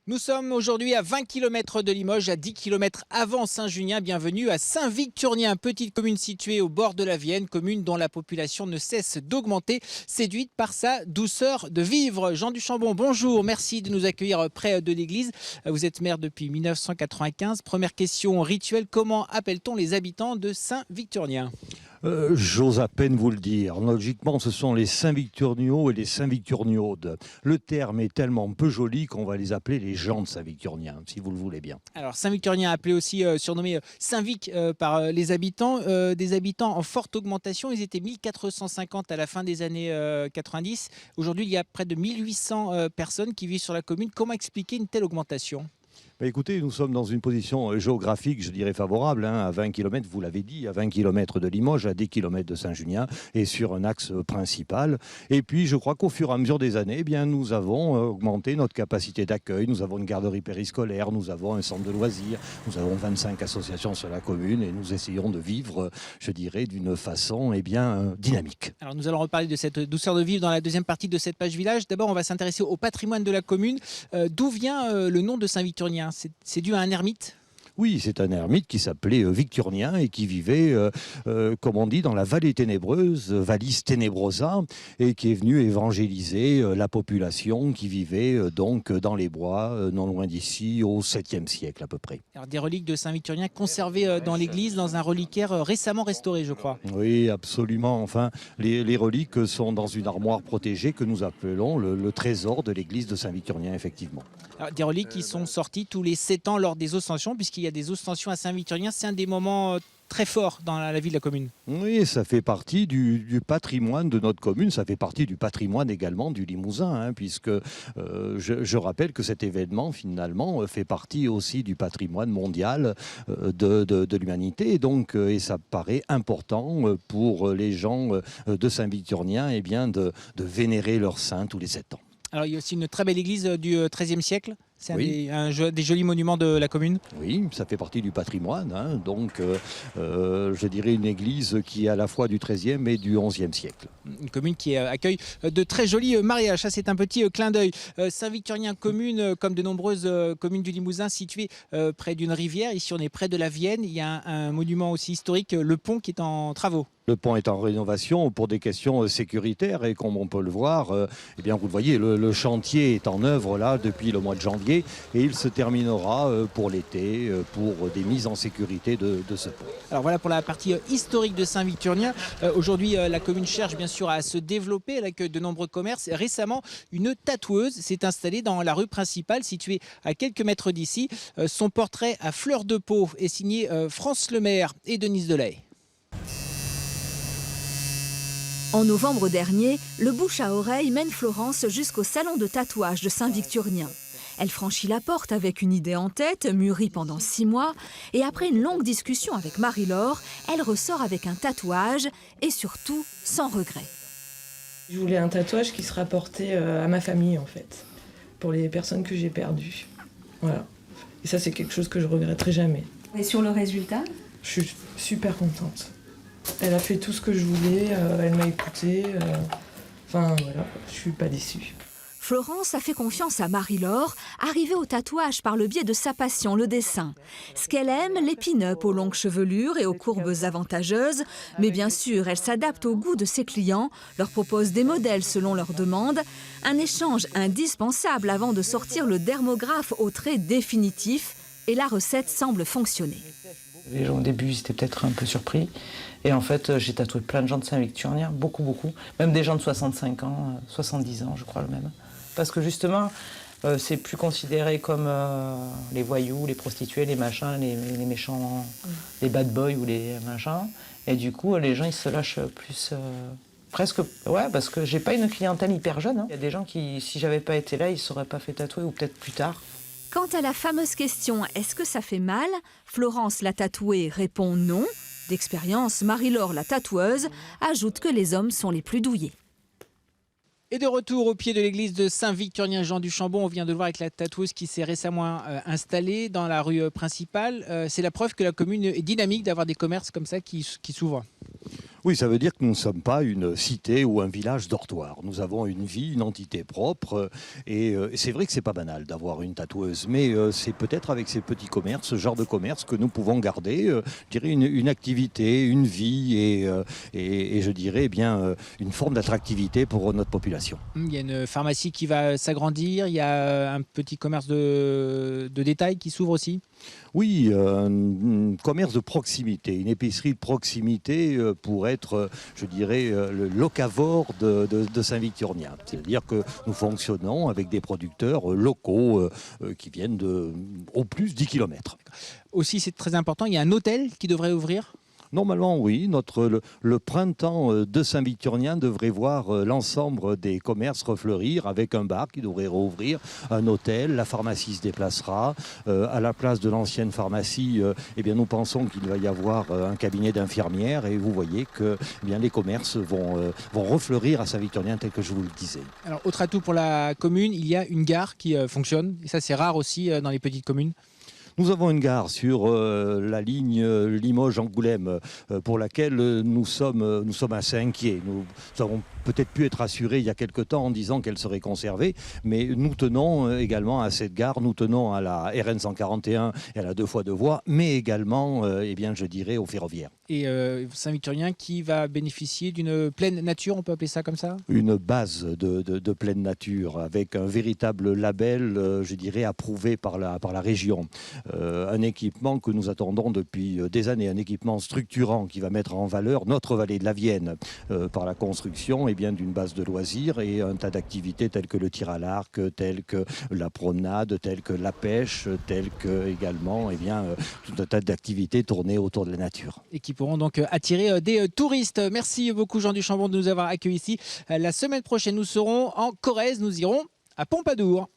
Nous sommes aujourd'hui à 20 km de Limoges, à 10 km avant Saint-Junien. Bienvenue à Saint-Victurnien, petite commune située au bord de la Vienne, commune dont la population ne cesse d'augmenter, séduite par sa douceur de vivre. Jean Duchambon, bonjour, merci de nous accueillir près de l'église. Vous êtes maire depuis 1995. Première question rituelle, comment appelle-t-on les habitants de Saint-Victurnien ? J'ose à peine vous le dire. Logiquement, ce sont les Saint-Victurniots et les Saint-Victurniodes. Le terme est tellement peu joli qu'on va les appeler les gens de Saint-Victurnien, si vous le voulez bien. Alors Saint-Victurnien, appelé aussi surnommé Saint-Vic par les habitants, des habitants en forte augmentation. Ils étaient 1450 à la fin des années 90. Aujourd'hui, il y a près de 1800 personnes qui vivent sur la commune. Comment expliquer une telle augmentation ? Écoutez, nous sommes dans une position géographique, je dirais favorable, à 20 km, vous l'avez dit, à 20 km de Limoges, à 10 km de Saint-Junien, et sur un axe principal. Et puis, je crois qu'au fur et à mesure des années, nous avons augmenté notre capacité d'accueil. Nous avons une garderie périscolaire, nous avons un centre de loisirs, nous avons 25 associations sur la commune, et nous essayons de vivre, je dirais, d'une façon dynamique. Alors, nous allons reparler de cette douceur de vivre dans la deuxième partie de cette page village. D'abord, on va s'intéresser au patrimoine de la commune. D'où vient le nom de Saint-Victurnien ? C'est dû à un ermite ? Oui, c'est un ermite qui s'appelait Victurnien et qui vivait, comme on dit, dans la vallée ténébreuse, Vallis Tenebrosa, et qui est venu évangéliser la population qui vivait donc dans les bois, non loin d'ici, au 7e siècle à peu près. Alors, des reliques de Saint-Victurnien conservées dans l'église, dans un reliquaire récemment restauré, je crois. Oui, absolument. Enfin, les reliques sont dans une armoire protégée que nous appelons le trésor de l'église de Saint-Victurnien, effectivement. Alors, des reliques qui sont sorties tous les 7 ans lors des ostensions, puisqu'il y a des ostensions à Saint-Victurnien. C'est un des moments très forts dans la vie de la commune. Oui, ça fait partie du patrimoine de notre commune, ça fait partie du patrimoine également du Limousin, puisque je rappelle que cet événement, finalement, fait partie aussi du patrimoine mondial de l'humanité. Et ça paraît important pour les gens de Saint-Victurnien de vénérer leur saint tous les 7 ans. Alors, il y a aussi une très belle église du XIIIe siècle. C'est Oui. un des jolis monuments de la commune. Oui, ça fait partie du patrimoine. Je dirais une église qui est à la fois du XIIIe et du XIe siècle. Une commune qui accueille de très jolis mariages. Ça, c'est un petit clin d'œil. Saint-Victurnien, commune, comme de nombreuses communes du Limousin, située près d'une rivière. Ici, on est près de la Vienne. Il y a un monument aussi historique, le pont, qui est en travaux. Le pont est en rénovation pour des questions sécuritaires et comme on peut le voir, vous le voyez, le chantier est en œuvre là depuis le mois de janvier et il se terminera pour l'été pour des mises en sécurité de ce pont. Alors voilà pour la partie historique de Saint-Victurnien. Aujourd'hui, la commune cherche bien sûr à se développer. Elle accueille de nombreux commerces. Récemment, une tatoueuse s'est installée dans la rue principale située à quelques mètres d'ici. Son portrait à fleur de peau est signé France Lemaire et Denise Delahaye. En novembre dernier, le bouche à oreille mène Florence jusqu'au salon de tatouage de Saint-Victurnien. Elle franchit la porte avec une idée en tête, mûrie pendant 6 mois, et après une longue discussion avec Marie-Laure, elle ressort avec un tatouage et surtout sans regret. Je voulais un tatouage qui se rapportait à ma famille en fait, pour les personnes que j'ai perdues. Voilà. Et ça c'est quelque chose que je regretterai jamais. Et sur le résultat ? Je suis super contente. Elle a fait tout ce que je voulais, elle m'a écoutée, je suis pas déçue. Florence a fait confiance à Marie-Laure, arrivée au tatouage par le biais de sa passion, le dessin. Ce qu'elle aime, les pin-up aux longues chevelures et aux courbes avantageuses, mais bien sûr, elle s'adapte au goût de ses clients, leur propose des modèles selon leurs demandes, un échange indispensable avant de sortir le dermographe au trait définitif, et la recette semble fonctionner. Les gens au début, ils étaient peut-être un peu surpris. Et en fait, j'ai tatoué plein de gens de Saint-Victurnien, beaucoup. Même des gens de 65 ans, 70 ans, je crois le même. Parce que justement, c'est plus considéré comme les voyous, les prostituées, les machins, les méchants, les bad boys ou les machins. Et du coup, les gens, ils se lâchent plus... Presque, ouais, parce que j'ai pas une clientèle hyper jeune. Il y a des gens qui, si j'avais pas été là, ils ne seraient pas fait tatouer, ou peut-être plus tard. Quant à la fameuse question « Est-ce que ça fait mal ?», Florence la tatouée répond non. D'expérience, Marie-Laure la tatoueuse ajoute que les hommes sont les plus douillés. Et de retour au pied de l'église de Saint-Victurnien, Jean Duchambon, on vient de le voir avec la tatoueuse qui s'est récemment installée dans la rue principale. C'est la preuve que la commune est dynamique d'avoir des commerces comme ça qui s'ouvrent. Oui, ça veut dire que nous ne sommes pas une cité ou un village dortoir. Nous avons une vie, une entité propre. Et c'est vrai que c'est pas banal d'avoir une tatoueuse. Mais c'est peut-être avec ces petits commerces, ce genre de commerce, que nous pouvons garder, je dirais, une activité, une vie et je dirais une forme d'attractivité pour notre population. Il y a une pharmacie qui va s'agrandir, il y a un petit commerce de détail qui s'ouvre aussi. Oui, un commerce de proximité, une épicerie de proximité pour être, je dirais, le locavore de Saint-Victurnien. C'est-à-dire que nous fonctionnons avec des producteurs locaux qui viennent au plus 10 km. Aussi, c'est très important, il y a un hôtel qui devrait ouvrir. Normalement, oui. Le printemps de Saint-Victurnien devrait voir l'ensemble des commerces refleurir avec un bar qui devrait rouvrir, un hôtel, la pharmacie se déplacera. À la place de l'ancienne pharmacie, nous pensons qu'il va y avoir un cabinet d'infirmières et vous voyez que les commerces vont refleurir à Saint-Victurnien tel que je vous le disais. Alors, autre atout pour la commune, il y a une gare qui fonctionne et ça c'est rare aussi dans les petites communes. Nous avons une gare sur la ligne Limoges-Angoulême pour laquelle nous sommes assez inquiets. Nous avons peut-être pu être assurés il y a quelque temps en disant qu'elle serait conservée, mais nous tenons également à cette gare, nous tenons à la RN 141 et à la 2 fois 2 voies, mais également, je dirais, au ferroviaire. Et Saint-Victurnien qui va bénéficier d'une pleine nature, on peut appeler ça comme ça ? Une base de pleine nature avec un véritable label, je dirais, approuvé par la région. Un équipement que nous attendons depuis des années, un équipement structurant qui va mettre en valeur notre vallée de la Vienne par la construction d'une base de loisirs et un tas d'activités telles que le tir à l'arc, telles que la promenade, telles que la pêche, telles que également tout un tas d'activités tournées autour de la nature. Et qui pourront donc attirer des touristes. Merci beaucoup Jean Duchambon de nous avoir accueillis ici. La semaine prochaine, nous serons en Corrèze, nous irons à Pompadour.